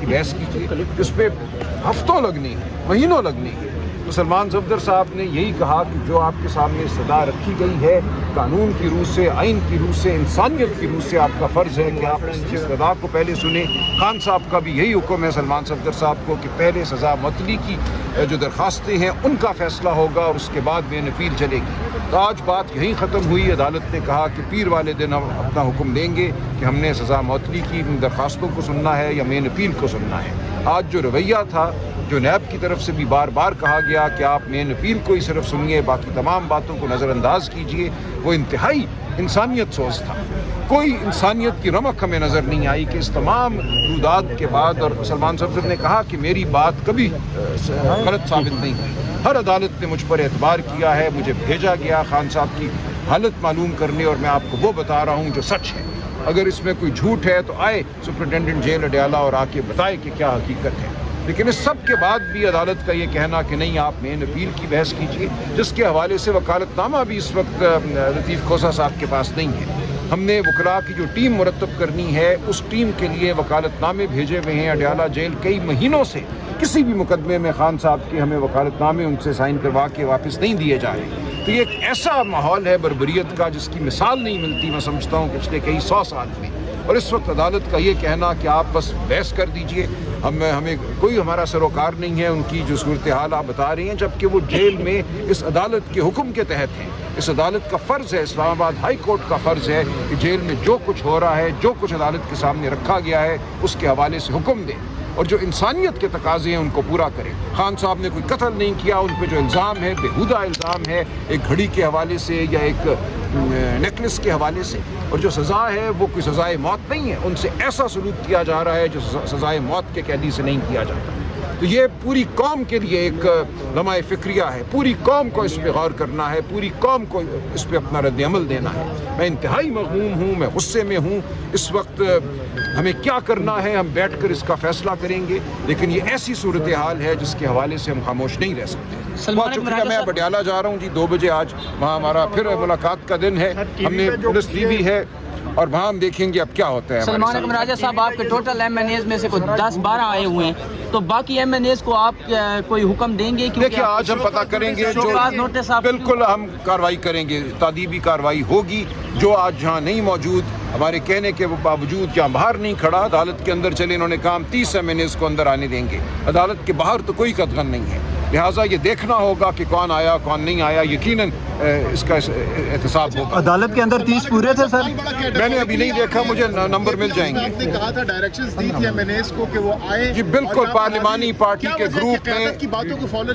کی بحث کیجیے، اس پہ ہفتوں لگنے ہیں، مہینوں لگنے ہیں۔ تو سلمان صفدر صاحب نے یہی کہا کہ جو آپ کے سامنے صدا رکھی گئی ہے، قانون کی روح سے، آئین کی روح سے، انسانیت کی روح سے آپ کا فرض ہے کہ آپ اس صدا کو پہلے سنیں۔ خان صاحب کا بھی یہی حکم ہے سلمان صفدر صاحب کو کہ پہلے سزا معطلی کی جو درخواستیں ہیں ان کا فیصلہ ہوگا اور اس کے بعد بے نفیر چلے گی۔ تو آج بات یہیں ختم ہوئی۔ عدالت نے کہا کہ پیر والے دن ہم اپنا حکم دیں گے کہ ہم نے سزا معطلی کی درخواستوں کو سننا ہے یا مین اپیل کو سننا ہے۔ آج جو رویہ تھا، جو نیب کی طرف سے بھی بار بار کہا گیا کہ آپ مین اپیل کو ہی صرف سنیے، باقی تمام باتوں کو نظر انداز کیجیے، وہ انتہائی انسانیت سوز تھا۔ کوئی انسانیت کی رمق ہمیں نظر نہیں آئی کہ اس تمام رودات کے بعد، اور سلمان صفدر نے کہا کہ میری بات کبھی غلط ثابت نہیں ہوئی، ہر عدالت نے مجھ پر اعتبار کیا ہے، مجھے بھیجا گیا خان صاحب کی حالت معلوم کرنے، اور میں آپ کو وہ بتا رہا ہوں جو سچ ہے۔ اگر اس میں کوئی جھوٹ ہے تو آئے سپرنٹینڈنٹ جیل اڈیالہ اور آ کے بتائے کہ کیا حقیقت ہے۔ لیکن اس سب کے بعد بھی عدالت کا یہ کہنا کہ نہیں، آپ مین اپیل کی بحث کیجیے، جس کے حوالے سے وکالت نامہ بھی اس وقت لطیف کھوسہ صاحب کے پاس نہیں ہے۔ ہم نے وکلاء کی جو ٹیم مرتب کرنی ہے، اس ٹیم کے لیے وکالت نامے بھیجے ہوئے ہیں اڈیالہ جیل۔ کئی مہینوں سے کسی بھی مقدمے میں خان صاحب کے ہمیں وکالت نامے ان سے سائن کروا کے واپس نہیں دیے جا رہے۔ تو یہ ایک ایسا ماحول ہے بربریت کا جس کی مثال نہیں ملتی، میں سمجھتا ہوں، پچھلے کئی 100 سال میں۔ اور اس وقت عدالت کا یہ کہنا کہ آپ بس بحث کر دیجئے، ہمیں کوئی ہمارا سروکار نہیں ہے، ان کی جو صورتحال آپ بتا رہی ہیں، جبکہ وہ جیل میں اس عدالت کے حکم کے تحت ہیں۔ اس عدالت کا فرض ہے، اسلام آباد ہائی کورٹ کا فرض ہے کہ جیل میں جو کچھ ہو رہا ہے، جو کچھ عدالت کے سامنے رکھا گیا ہے، اس کے حوالے سے حکم دے، اور جو انسانیت کے تقاضے ہیں ان کو پورا کرے۔ خان صاحب نے کوئی قتل نہیں کیا، ان پہ جو الزام ہے بےہودہ الزام ہے، ایک گھڑی کے حوالے سے یا ایک نیکلس کے حوالے سے، اور جو سزا ہے وہ کوئی سزائے موت نہیں ہے، ان سے ایسا سلوک کیا جا رہا ہے جو سزائے موت کے قیدی سے نہیں کیا جاتا۔ تو یہ پوری قوم کے لیے ایک لمحہ فکریہ ہے، پوری قوم کو اس پہ غور کرنا ہے، پوری قوم کو اس پہ اپنا رد عمل دینا ہے۔ میں انتہائی مغموم ہوں، میں غصے میں ہوں۔ اس وقت ہمیں کیا کرنا ہے، ہم بیٹھ کر اس کا فیصلہ کریں گے، لیکن یہ ایسی صورتحال ہے جس کے حوالے سے ہم خاموش نہیں رہ سکتے۔ بہت شکریہ، میں اب اڈیالہ جا رہا ہوں جی، 2 بجے آج وہاں ہمارا پھر ملاقات کا دن ہے، ہم نے پولیس لی بھی ہے، اور وہاں ہم دیکھیں گے اب کیا ہوتا ہے۔ سلمان احمد راجہ صاحب، آپ کے ٹوٹل ایم این ایز میں سے 10-12 آئے ہوئے ہیں، تو باقی ایم این ایز کو آپ کوئی حکم دیں گے؟ دیکھیے آج ہم پتہ کریں گے، جو بالکل ہم کارروائی کریں گے، تعدیبی کارروائی ہوگی۔ جو آج جہاں نہیں موجود، ہمارے کہنے کے باوجود جہاں باہر نہیں کھڑا، عدالت کے اندر چلے، انہوں نے کہا ہم 30 ایم این ایز کو اندر آنے دیں گے۔ عدالت کے باہر تو کوئی قدغن نہیں ہے، لہٰذا یہ دیکھنا ہوگا کہ کون آیا کون نہیں آیا، یقیناً اس کا احتساب ہوگا۔ عدالت کے اندر 30 پورے تھے سر؟ میں نے ابھی نہیں دیکھا، مجھے نمبر مل جائیں گے۔ آپ نے کہا تھا ڈائریکشنز دی تھی ایم این ایز کو کہ وہ آئے جی بالکل، پارلیمانی پارٹی کے گروپ میں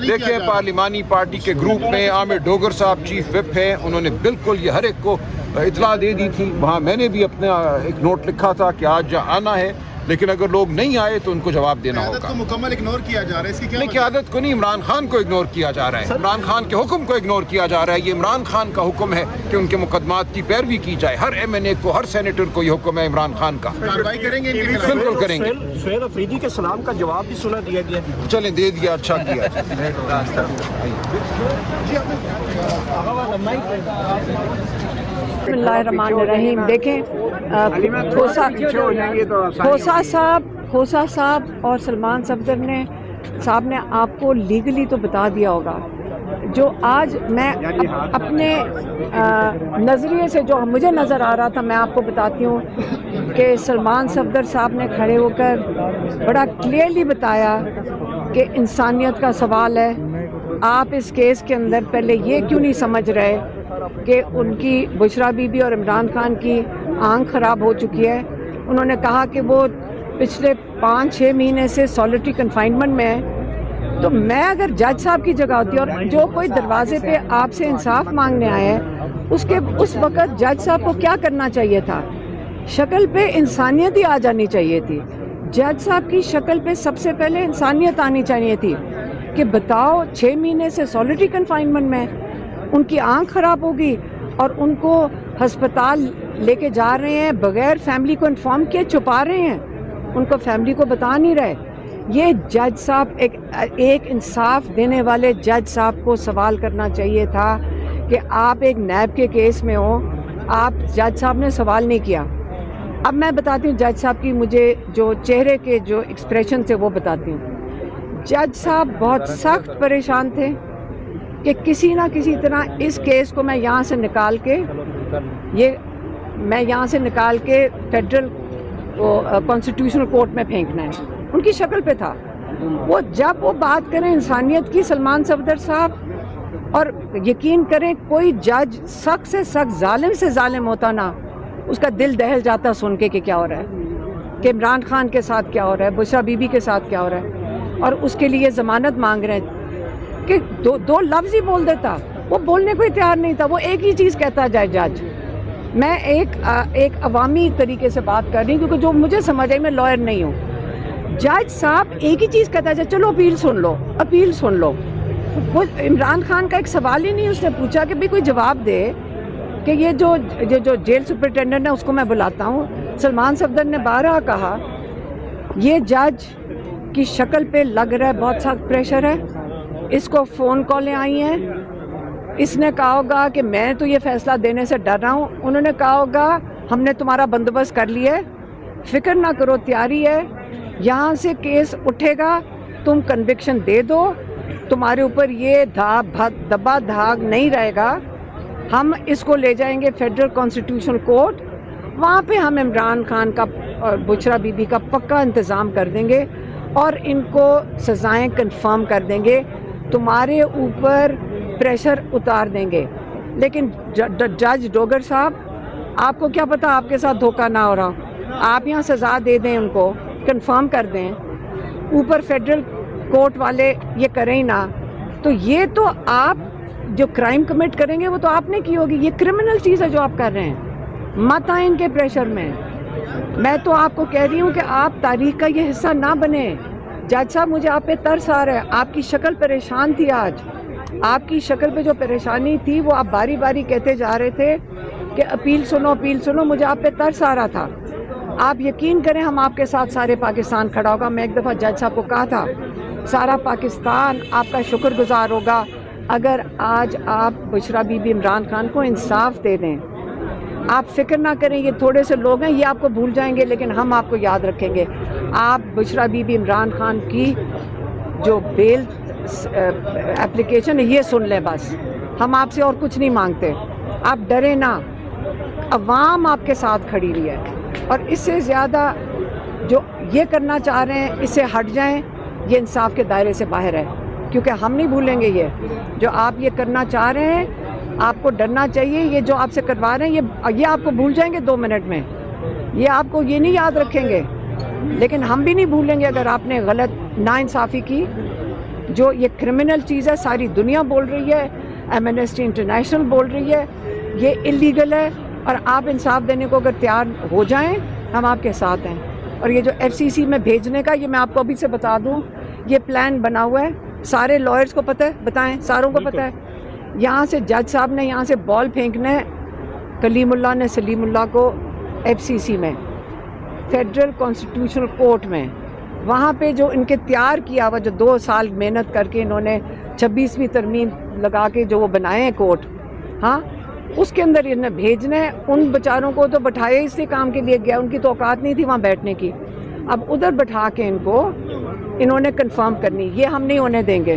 دیکھیں، پارلیمانی پارٹی کے گروپ میں عامر ڈوگر صاحب چیف وپ ہیں، انہوں نے بالکل یہ ہر ایک کو اطلاع دے دی تھی۔ وہاں میں نے بھی اپنا ایک نوٹ لکھا تھا کہ آج آنا ہے، لیکن اگر لوگ نہیں آئے تو ان کو جواب دینا ہوگا۔ قیادت کو مکمل اگنور کیا جا رہا ہے، اس کی کیا؟ نہیں، قیادت کو نہیں، عمران خان کو اگنور کیا جا رہا ہے، عمران خان کے حکم کو اگنور کیا جا رہا ہے۔ یہ عمران خان کا حکم ہے کہ ان کے مقدمات کی پیروی کی جائے، ہر ایم این اے کو، ہر سینیٹر کو یہ حکم ہے عمران خان کا۔ کارروائی کریں گے؟ بالکل کریں گے۔ سہیل افریدی کے سلام کا جواب بھی سنا دیا گیا؟ چلیں دے دیا، اچھا کیا۔ بسم اللہ الرحمن الرحیم۔ دیکھیں، کھوسہ صاحب اور سلمان صاحب نے آپ کو لیگلی تو بتا دیا ہوگا۔ جو آج میں اپنے نظریے سے جو مجھے نظر آ رہا تھا، میں آپ کو بتاتی ہوں کہ سلمان صفدر صاحب نے کھڑے ہو کر بڑا کلیئرلی بتایا کہ انسانیت کا سوال ہے۔ آپ اس کیس کے اندر پہلے یہ کیوں نہیں سمجھ رہے کہ ان کی بشرا بی بی اور عمران خان کی آنکھ خراب ہو چکی ہے؟ انہوں نے کہا کہ وہ پچھلے 5-6 مہینے سے سولیٹری کنفائنمنٹ میں ہے۔ تو میں اگر جج صاحب کی جگہ ہوتی اور جو کوئی دروازے پہ آپ سے انصاف مانگنے آیا ہے، اس وقت جج صاحب کو کیا کرنا چاہیے تھا؟ شکل پہ انسانیت ہی آ جانی چاہیے تھی۔ جج صاحب کی شکل پہ سب سے پہلے انسانیت آنی چاہیے تھی کہ بتاؤ 6 مہینے سے سولیٹری کنفائنمنٹ میں ان کی آنکھ خراب ہوگی اور ان کو ہسپتال لے کے جا رہے ہیں، بغیر فیملی کو انفارم کیے چھپا رہے ہیں، ان کو فیملی کو بتا نہیں رہے۔ یہ جج صاحب ایک انصاف دینے والے جج صاحب کو سوال کرنا چاہیے تھا کہ آپ ایک نیب کے کیس میں ہو، آپ جج صاحب نے سوال نہیں کیا۔ اب میں بتاتی ہوں جج صاحب کی مجھے جو چہرے کے جو ایکسپریشن تھے وہ بتاتی ہوں. جج صاحب بہت سخت پریشان تھے کہ کسی نہ کسی طرح اس کیس کو میں یہاں سے نکال کے فیڈرل کانسٹیٹیوشنل کورٹ میں پھینکنا ہے. ان کی شکل پہ تھا وہ. جب وہ بات کریں انسانیت کی سلمان صفدر صاحب, اور یقین کریں کوئی جج سخت سے سخت ظالم سے ظالم ہوتا نا, اس کا دل دہل جاتا سن کے کہ کیا ہو رہا ہے, کہ عمران خان کے ساتھ کیا ہو رہا ہے, بشرا بی بی کے ساتھ کیا ہو رہا ہے, اور اس کے لیے ضمانت مانگ رہے ہیں کہ دو لفظ ہی بول دیتا. وہ بولنے کو ہی تیار نہیں تھا, وہ ایک ہی چیز کہتا جائے جج. میں ایک عوامی طریقے سے بات کر رہی ہوں کیونکہ جو مجھے سمجھ آئی, میں لائر نہیں ہوں. جج صاحب ایک ہی چیز کہتا ہے, چلو اپیل سن لو. وہ عمران خان کا ایک سوال ہی نہیں اس نے پوچھا کہ بھی کوئی جواب دے کہ یہ جو جیل سپرنٹینڈنٹ ہے اس کو میں بلاتا ہوں. سلمان صفدر نے بارہا کہا یہ جج کی شکل پہ لگ رہا ہے بہت سخت پریشر ہے, اس کو فون کالیں آئی ہیں, اس نے کہا ہوگا کہ میں تو یہ فیصلہ دینے سے ڈر رہا ہوں. انہوں نے کہا ہوگا ہم نے تمہارا بندوبست کر لیا ہے, فکر نہ کرو, تیاری ہے, یہاں سے کیس اٹھے گا, تم کنوکشن دے دو, تمہارے اوپر یہ دبا دھاگ نہیں رہے گا. ہم اس کو لے جائیں گے فیڈرل کانسٹیٹیوشنل کورٹ, وہاں پہ ہم عمران خان کا اور بشرا بی بی کا پکا انتظام کر دیں گے اور ان کو سزائیں کنفرم کر دیں گے, تمہارے اوپر پریشر اتار دیں گے. لیکن جج ڈوگر صاحب, آپ کو کیا پتا آپ کے ساتھ دھوکہ نہ ہو رہا, آپ یہاں سزا دے دیں, ان کو کنفرم کر دیں, اوپر فیڈرل کورٹ والے یہ کریں ہی نہ, تو یہ تو آپ جو کرائم کمٹ کریں گے وہ تو آپ نے کی ہوگی. یہ کرمنل چیز ہے جو آپ کر رہے ہیں, مت آئیں ان کے پریشر میں. میں تو آپ کو کہہ رہی ہوں کہ آپ تاریخ کا یہ حصہ نہ بنے. جج صاحب مجھے آپ پہ ترس آ رہا ہے, آپ کی شکل پریشان تھی, آج آپ کی شکل پہ جو پریشانی تھی وہ آپ باری باری کہتے جا رہے تھے کہ اپیل سنو. مجھے آپ پہ ترس آ رہا تھا. آپ یقین کریں ہم آپ کے ساتھ سارے پاکستان کھڑا ہوگا. میں ایک دفعہ جج صاحب کو کہا تھا سارا پاکستان آپ کا شکر گزار ہوگا اگر آج آپ بشرا بی بی عمران خان کو انصاف دے دیں. آپ فکر نہ کریں, یہ تھوڑے سے لوگ ہیں, یہ آپ کو بھول جائیں گے لیکن ہم آپ کو یاد رکھیں گے. آپ بشرا بی بی عمران خان کی جو بیل اپلیکیشن ہے یہ سن لیں بس, ہم آپ سے اور کچھ نہیں مانگتے. آپ ڈریں نہ, عوام آپ کے ساتھ کھڑی ہوئی ہے, اور اس سے زیادہ جو یہ کرنا چاہ رہے ہیں اس سے ہٹ جائیں. یہ انصاف کے دائرے سے باہر ہے, کیونکہ ہم نہیں بھولیں گے. یہ جو آپ یہ کرنا چاہ رہے ہیں آپ کو ڈرنا چاہیے. یہ جو آپ سے کروا رہے ہیں یہ آپ کو بھول جائیں گے 2 منٹ میں, یہ آپ کو یہ نہیں یاد رکھیں گے, لیکن ہم بھی نہیں بھولیں گے اگر آپ نے غلط ناانصافی کی. جو یہ کرمنل چیز ہے ساری دنیا بول رہی ہے, ایمنسٹی انٹرنیشنل بول رہی ہے یہ اللیگل ہے, اور آپ انصاف دینے کو اگر تیار ہو جائیں ہم آپ کے ساتھ ہیں. اور یہ جو FCC میں بھیجنے کا, یہ میں آپ کو ابھی سے بتا دوں, یہ پلان بنا ہوا ہے, سارے لائرز کو پتہ ہے, بتائیں ساروں کو پتہ ہے. یہاں سے جج صاحب نے یہاں سے بال پھینکنا ہے, کلیم اللہ نے سلیم اللہ کو FCC میں فیڈرل کانسٹیٹیوشنل کورٹ میں, وہاں پہ جو ان کے تیار کیا ہوا, جو 2 سال محنت کر کے انہوں نے 26ویں ترمیم لگا کے جو وہ بنائے ہیں کورٹ, ہاں اس کے اندر انہیں بھیجنا ہے. ان بیچاروں کو تو بٹھایا اس لیے کام کے لیے گیا, ان کی تو اوقات نہیں تھی وہاں بیٹھنے کی. اب ادھر بٹھا کے ان کو انہوں نے کنفرم کرنی, یہ ہم نہیں ہونے دیں گے.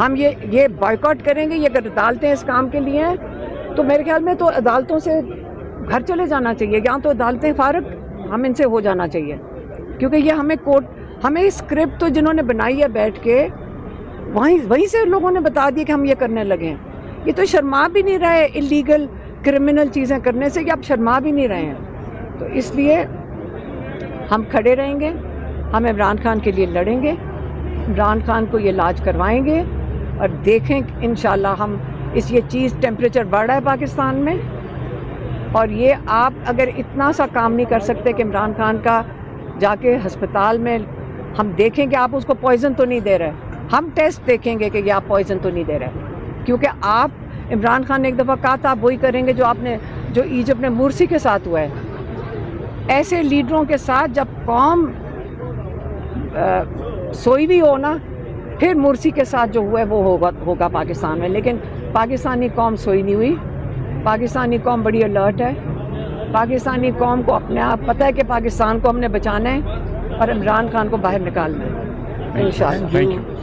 ہم یہ بائیکاٹ کریں گے. یہ اگر عدالتیں اس کام کے لیے ہیں تو میرے خیال میں تو عدالتوں سے گھر چلے جانا چاہیے, یہاں تو عدالتیں فارغ, ہم ان سے ہو جانا چاہیے. کیونکہ یہ ہمیں اسکرپٹ تو جنہوں نے بنائی ہے بیٹھ کے وہیں سے لوگوں نے بتا دیا کہ ہم یہ کرنے لگے ہیں. یہ تو شرما بھی نہیں رہے اللیگل کرمنل چیزیں کرنے سے, کہ آپ شرما بھی نہیں رہے ہیں. تو اس لیے ہم کھڑے رہیں گے, ہم عمران خان کے لیے لڑیں گے, عمران خان کو یہ علاج کروائیں گے, اور دیکھیں انشاءاللہ ہم یہ چیز ٹیمپریچر بڑھ رہا ہے پاکستان میں, اور یہ آپ اگر اتنا سا کام نہیں کر سکتے کہ عمران خان کا جا کے ہسپتال میں ہم دیکھیں کہ آپ اس کو پوائزن تو نہیں دے رہے, ہم ٹیسٹ دیکھیں گے کہ یہ آپ پوائزن تو نہیں دے رہے. کیونکہ آپ عمران خان نے ایک دفعہ کہا تھا آپ وہی کریں گے جو ایجپٹ میں مرسی کے ساتھ ہوا ہے. ایسے لیڈروں کے ساتھ جب قوم سوئی بھی ہو نا, پھر مرسی کے ساتھ جو ہوا ہے وہ ہوگا پاکستان میں. لیکن پاکستانی قوم سوئی نہیں ہوئی, پاکستانی قوم بڑی الرٹ ہے, پاکستانی قوم کو اپنے آپ پتہ ہے کہ پاکستان کو ہم نے بچانا ہے اور عمران خان کو باہر نکالنا ہے انشاءاللہ.